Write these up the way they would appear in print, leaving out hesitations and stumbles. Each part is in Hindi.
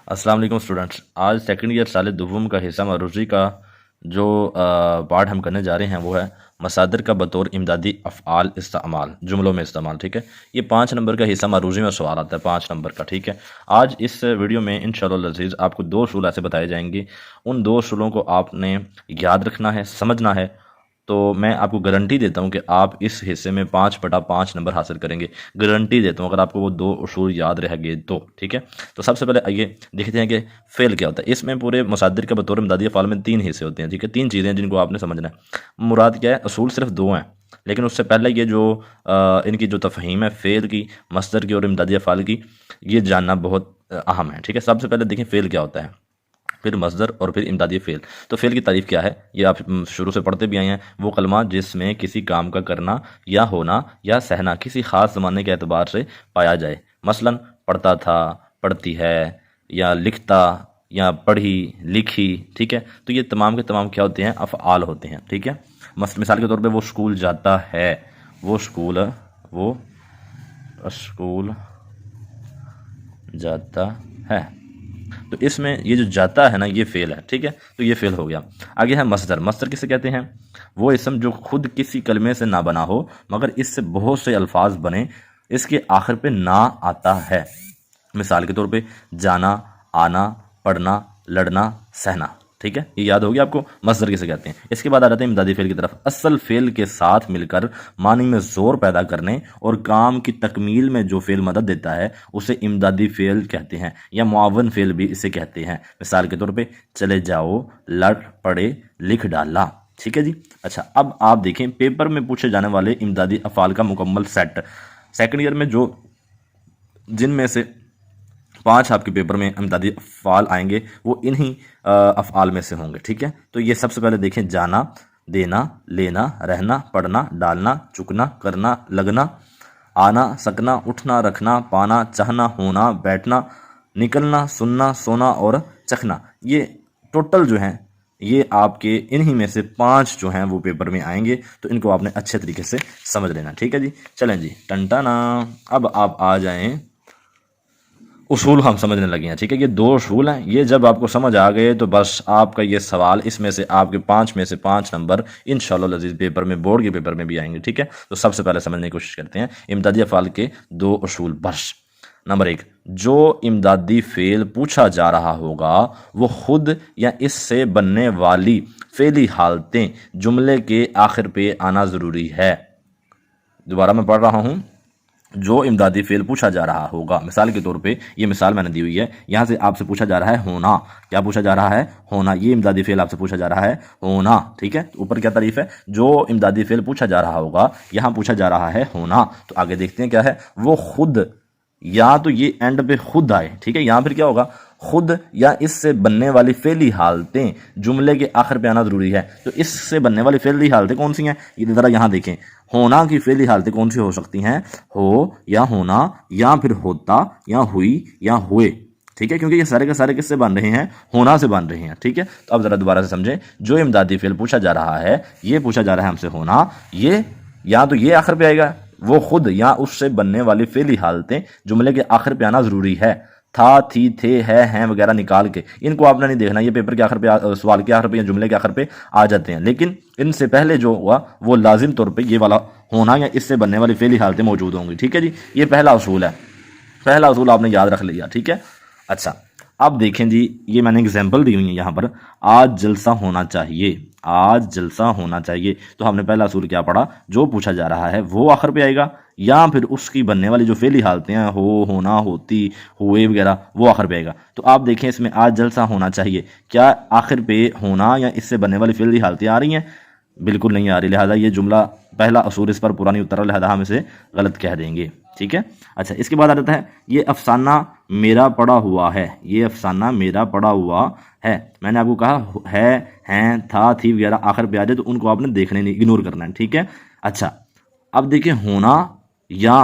अस्सलाम वालेकुम स्टूडेंट्स। आज सेकंड ईयर साल दुव्वम का हिस्सा मरूज़ी का जो पार्ट हम करने जा रहे हैं वो है मसादर का बतौर इमदादी अफ़आल इस्तेमाल, जुमलों में इस्तेमाल। ठीक है, ये 5 नंबर का हिस्सा मरूज़ी में सवाल आता है, 5 नंबर का। ठीक है, आज इस वीडियो में इंशाअल्लाह अज़ीज़ आपको 2 उसूल ऐसे बताए जाएंगे। उन 2 उसूलों को आपने याद रखना है, समझना है। तो मैं आपको गारंटी देता हूं कि आप इस हिस्से में 5/5 नंबर हासिल करेंगे। गारंटी देता हूं अगर आपको वो 2 उसूल याद रह गए तो। ठीक है, तो सबसे पहले आइए देखते हैं कि फेल क्या होता है। इसमें पूरे मसादिर के बतौर इमदादी अफ़आल में 3 हिस्से होते हैं। ठीक है, 3 चीज़ें हैं जिनको आपने समझना है। मुराद क्या है, असूल सिर्फ 2 हैं, लेकिन उससे पहले ये जो इनकी जो तफ़हीम है फ़ेल की, मस्दर की और इमदादी अफ़आल की, ये जानना बहुत अहम है। ठीक है, सबसे पहले देखें फ़ेल क्या होता है, फिर मस्दर और फिर इमदादी फ़ेल। तो फ़ेल की तारीफ़ क्या है, ये आप शुरू से पढ़ते भी आए हैं। वो कलमा जिसमें किसी काम का करना या होना या सहना किसी ख़ास ज़माने के एतबार से पाया जाए। मसलन पढ़ता था, पढ़ती है, या लिखता, या पढ़ी, लिखी। ठीक है, तो ये तमाम के तमाम क्या होते हैं, अफ़आल होते हैं। ठीक है, मिसाल के तौर पे वो स्कूल जाता है, वो स्कूल जाता है। तो इसमें ये जो जाता है ना, ये फ़ेल है। ठीक है, तो ये फ़ेल हो गया। आगे है मस्दर। मस्दर किसे कहते हैं, वो इसम जो खुद किसी कलमे से ना बना हो मगर इससे बहुत से अल्फाज बने, इसके आखिर पे ना आता है। मिसाल के तौर पे जाना, आना, पढ़ना, लड़ना, सहना। ठीक है, ये याद हो गया आपको, मस्दर किसे कहते हैं। इसके बाद आ जाते हैं इमदादी फ़ेल की तरफ। असल फ़ेल के साथ मिलकर मानी में ज़ोर पैदा करने और काम की तकमील में जो फ़ेल मदद देता है उसे इमदादी फ़ेल कहते हैं, या मुआवन फ़ेल भी इसे कहते हैं। मिसाल के तौर पे चले जाओ, लड़ पड़े, लिख डाला। ठीक है जी। अच्छा, अब आप देखें पेपर में पूछे जाने वाले इमदादी अफ़आल का मुकम्मल सेट। सेकंड ईयर में जो जिनमें से 5 आपके पेपर में इमदादी अफ़आल आएंगे वो इन्हीं अफ़आल में से होंगे। ठीक है, तो ये सबसे पहले देखें, जाना, देना, लेना, रहना, पढ़ना, डालना, चुकना, करना, लगना, आना, सकना, उठना, रखना, पाना, चाहना, होना, बैठना, निकलना, सुनना, सोना और चखना। ये टोटल जो हैं ये आपके इन्हीं में से 5 जो हैं वो पेपर में आएंगे। तो इनको आपने अच्छे तरीके से समझ लेना। ठीक है जी, चलें जी, टंटाना। अब आप आ जाएं, उसूल हम समझने लगे हैं। ठीक है, ये 2 उसूल हैं, ये जब आपको समझ आ गए तो बस आपका ये सवाल इसमें से आपके 5 में से 5 नंबर इंशाअल्लाह अज़ीज़ पेपर में, बोर्ड के पेपर में भी आएंगे। ठीक है, तो सबसे पहले समझने की कोशिश करते हैं इमदादी अफ़आल के 2 उसूल बर्श। नंबर 1, जो इमदादी फ़ेल पूछा जा रहा होगा वो खुद या इससे बनने वाली फ़ेली हालतें जुमले के आखिर पे आना ज़रूरी है। दोबारा मैं पढ़ रहा हूँ, जो इमदादी फ़ेल पूछा जा रहा होगा। मिसाल के तौर पे ये मिसाल मैंने दी हुई है, यहाँ से आपसे पूछा जा रहा है होना। क्या पूछा जा रहा है, होना। ये इमदादी फ़ेल आपसे पूछा जा रहा है होना। ठीक है, ऊपर क्या तारीफ है, जो इमदादी फ़ेल पूछा जा रहा होगा, यहाँ पूछा जा रहा है होना। तो आगे देखते हैं क्या है, वो खुद, या तो ये एंड पे खुद आए। ठीक है, यहाँ फिर क्या होगा, खुद या इससे बनने वाली फ़ेली हालतें जुमले के आखिर पे आना ज़रूरी है। तो इससे बनने वाली फ़ेली हालतें कौन सी हैं, ये ज़रा यहाँ देखें। होना की फ़ेली हालतें कौन सी हो सकती हैं, हो या होना, या फिर होता, या हुई, या हुए। ठीक है, क्योंकि ये सारे के सारे किससे बन रहे हैं, होना से बन रहे हैं। ठीक है, तो अब ज़रा दोबारा से समझें, जो इमदादी फ़ेल पूछा जा रहा है, ये पूछा जा रहा है हमसे होना, ये या तो ये आखिर पे आएगा, वो खुद या उससे बनने वाली फ़ेली हालतें जुमले के आखिर पे आना ज़रूरी है। था, थी, थे, है, हैं वगैरह निकाल के इनको आपने नहीं देखना, ये पेपर के आखिर पे, सवाल के आखिर पे या जुमले के आखिर पे आ जाते हैं। लेकिन इनसे पहले जो हुआ वो लाजिम तौर पे ये वाला होना या इससे बनने वाली फ़ेली हालतें मौजूद होंगी। ठीक है जी, ये पहला उसूल है, पहला उसूल आपने याद रख लिया। ठीक है, अच्छा, अब देखें जी, ये मैंने एग्जाम्पल दी हुई है यहाँ पर। आज जलसा होना चाहिए, आज जलसा होना चाहिए। तो हमने पहला असूल क्या पढ़ा, जो पूछा जा रहा है वो आखिर पे आएगा, या फिर उसकी बनने वाली जो फ़ेली हालतें हैं, हो, होना, होती, हुए वगैरह, वो आखिर पे आएगा। तो आप देखें इसमें आज जलसा होना चाहिए, क्या आखिर पे होना या इससे बनने वाली फ़ेली हालतें आ रही हैं, बिल्कुल नहीं आ रही। लिहाजा ये जुमला, पहला असूल इस पर पूरा नहीं उतरा, लिहाजा हम इसे गलत कह देंगे। ठीक है, अच्छा, इसके बाद आ जाता है, ये अफसाना मेरा पड़ा हुआ है, ये अफसाना मेरा पड़ा हुआ है। मैंने आपको कहा है, हैं, था, थी वगैरह आखिर पे आ जाए तो उनको आपने देखने नहीं, इग्नोर करना है। ठीक है, अच्छा, अब देखिए होना या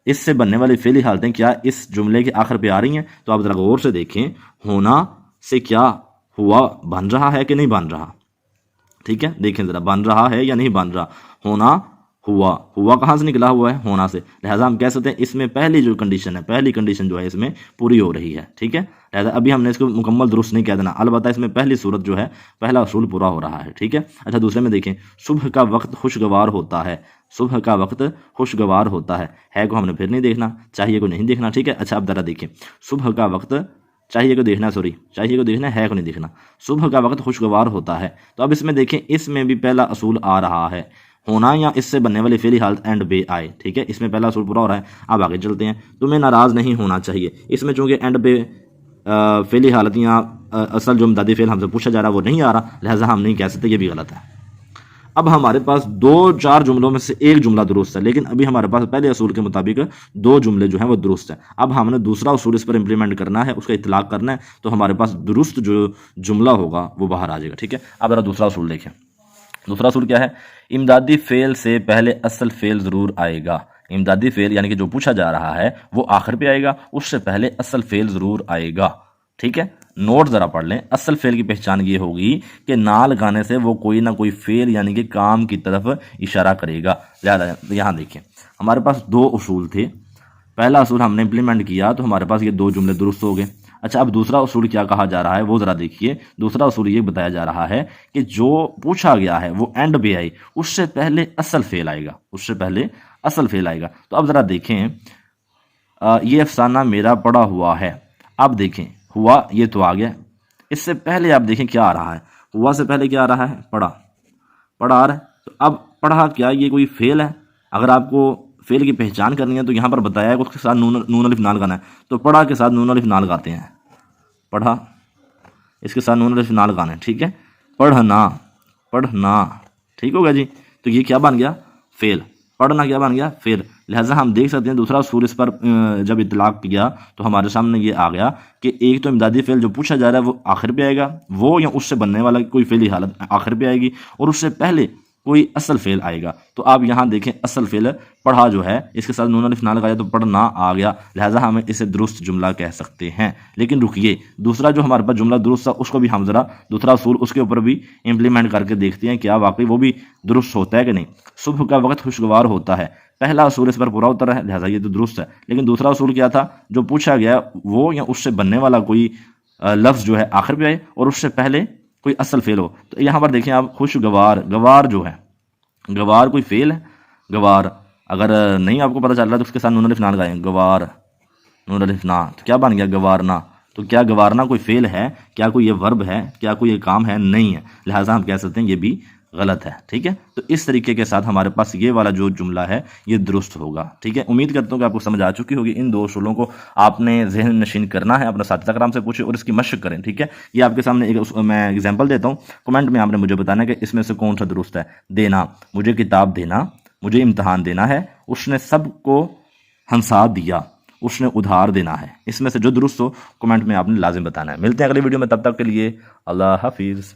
इससे बनने वाली फ़ेली हालतें क्या इस जुमले के आखिर पे आ रही हैं। तो आप ज़रा गौर से देखें, होना से क्या हुआ बन रहा है कि नहीं बन रहा। ठीक है, देखें ज़रा, बन रहा है या नहीं बन रहा। होना हुआ, हुआ कहाँ से निकला हुआ है, होना से, लिहाजा हम कह सकते हैं इसमें पहली जो कंडीशन है, पहली कंडीशन जो है इसमें पूरी हो रही है। ठीक है, लिहाजा अभी हमने इसको मुकम्मल दुरुस्त नहीं कह देना, अलबत्ता इसमें पहली सूरत जो है, पहला असूल पूरा हो रहा है। ठीक है, अच्छा दूसरे में देखें, सुबह का वक्त खुशगवार होता है, सुबह का वक्त खुशगवार होता है को हमने फिर नहीं देखना, चाहिए को नहीं देखना। ठीक है, अच्छा अब जरा देखें, सुबह का वक्त, चाहिए को देखना, सॉरी चाहिए को देखना है को नहीं देखना, सुबह का वक्त खुशगवार होता है। तो अब इसमें देखें, इसमें भी पहला असूल आ रहा है, होना या इससे बनने वाली फेली हालत एंड बे आए। ठीक है, इसमें पहला असूल पूरा हो रहा है। अब आगे चलते हैं, तुम्हें नाराज़ नहीं होना चाहिए, इसमें चूंकि एंड बे फेली हालत या असल जो इमदादी फेल हमसे पूछा जा रहा है वो नहीं आ रहा, लिहाजा हम नहीं कह सकते, ये भी गलत है। अब हमारे पास 2-4 जुमलों में से एक जुमला दुरुस्त है, लेकिन अभी हमारे पास पहले असूल के मुताबिक 2 जुमले जो हैं वो दुरुस्त हैं। अब हमने दूसरा असूल इस पर इंप्लीमेंट करना है, उसका इतलाक करना है, तो हमारे पास दुरुस्त जो जुमला होगा वो बाहर आ जाएगा। ठीक है, अब जरा दूसरा असूल देखें, दूसरा असूल क्या है, इमदादी फेल से पहले असल फेल ज़रूर आएगा। इमदादी फेल यानी कि जो पूछा जा रहा है वो आखिर पे आएगा, उससे पहले असल फेल ज़रूर आएगा। ठीक है, नोट ज़रा पढ़ लें, असल फेल की पहचान ये होगी कि ना लगाने से वो कोई ना कोई फेल यानी कि काम की तरफ इशारा करेगा। यहाँ देखिए, हमारे पास 2 उसूल थे, पहला असूल हमने इम्प्लीमेंट किया तो हमारे पास ये 2 जुमले दुरुस्त हो गए। अच्छा, अब दूसरा उसूल क्या कहा जा रहा है वो ज़रा देखिए, दूसरा उसूल ये बताया जा रहा है कि जो पूछा गया है वो एंड पे आई, उससे पहले असल फेल आएगा, उससे पहले असल फेल आएगा। तो अब ज़रा देखें, ये अफसाना मेरा पड़ा हुआ है, अब देखें हुआ ये तो आ गया, इससे पहले आप देखें क्या आ रहा है, हुआ से पहले क्या आ रहा है, पढ़ा, पढ़ा आ रहा है। तो अब पढ़ा क्या ये कोई फेल है, अगर आपको फेल की पहचान करनी है तो यहाँ पर बताया है उसके साथ नून अलिफ ना लगाना है, तो पढ़ा के साथ नून अलिफ ना लगाते हैं, पढ़ा इसके साथ नून अलिफ ना लगाना है। ठीक है, पढ़ना, पढ़ना, ठीक होगा जी। तो ये क्या बन गया, फेल, पढ़ना क्या बन गया, फेल। लिहाजा हम देख सकते हैं दूसरा असूल इस पर जब इतलाक किया तो हमारे सामने ये आ गया कि एक तो इमदादी फेल जो पूछा जा रहा है वो आखिर पे आएगा, वो या उससे बनने वाला कोई फेली हालत आखिर पे आएगी, और उससे पहले कोई असल फेल आएगा। तो आप यहाँ देखें, असल फेल पढ़ा जो है इसके साथ नून अलिफ ना लगाया तो पढ़ना आ गया, लिहाजा हम इसे दुरुस्त जुमला कह सकते हैं। लेकिन रुकिए, दूसरा जो हमारे पास जुमला दुरुस्त था उसको भी हम ज़रा दूसरा असूल उसके ऊपर भी इम्प्लीमेंट करके देखते हैं क्या वाकई वो भी दुरुस्त होता है कि नहीं। सुबह का वक्त खुशगवार होता है, पहला असूल इस पर पूरा उतर है, लिहाजा ये तो दुरुस्त है। लेकिन दूसरा असूल क्या था, जो पूछा गया वो या उससे बनने वाला कोई लफ्ज़ जो है आखिर पे आए और उससे पहले कोई असल फेल हो। तो यहाँ पर देखें आप, खुशगवार, गवार जो है, गवार कोई फेल है, गवार अगर नहीं आपको पता चल रहा है तो उसके साथ नून अलिफ ना लगाएं, गवार, नून अलिफ ना, तो क्या बन गया, गवारना। तो क्या गवारना कोई फेल है, क्या कोई ये वर्ब है, क्या कोई ये काम है, नहीं है, लिहाजा हम कह सकते हैं ये भी गलत है। ठीक है, तो इस तरीके के साथ हमारे पास ये वाला जो जुमला है ये दुरुस्त होगा। ठीक है, उम्मीद करता हूँ कि आपको समझ आ चुकी होगी। इन 2 उसूलों को आपने जहन नशीन करना है, अपना साथी कराम से पूछे और इसकी मशक करें। ठीक है, ये आपके सामने एक मैं एग्जाम्पल देता हूँ, कमेंट में आपने मुझे बताना है कि इसमें से कौन सा दुरुस्त है। देना, मुझे किताब देना, मुझे इम्तहान देना है, उसने सबको हंसा दिया, उसने उधार देना है। इसमें से जो दुरुस्त हो कमेंट में आपने लाजिम बताना है। मिलते हैं अगली वीडियो में, तब तक के लिए अल्लाह हाफिज़।